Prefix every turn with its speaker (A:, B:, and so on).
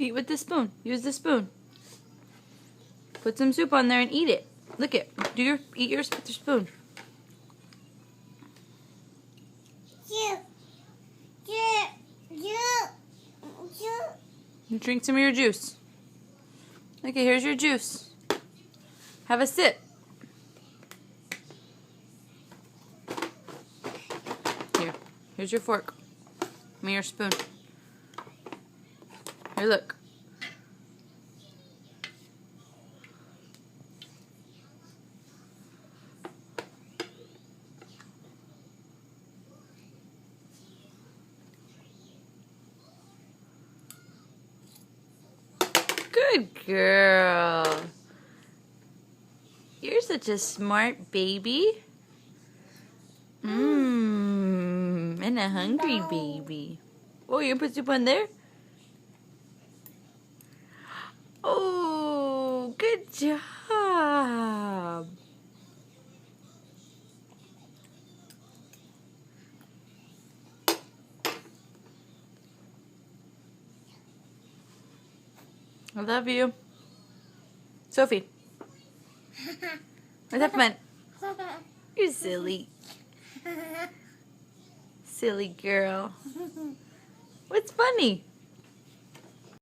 A: Eat with the spoon. Use the spoon. Put some soup on there and eat it. Look it. Eat yours with your spoon. You drink some of your juice. Okay, here's your juice. Have a sip. Here's your fork. Give me your spoon. Here, look. Good girl. You're such a smart baby. And a hungry baby. Oh, you put soup on there? Oh, good job. I love you. Sophie. What's up, man? You're silly. Silly girl. What's funny?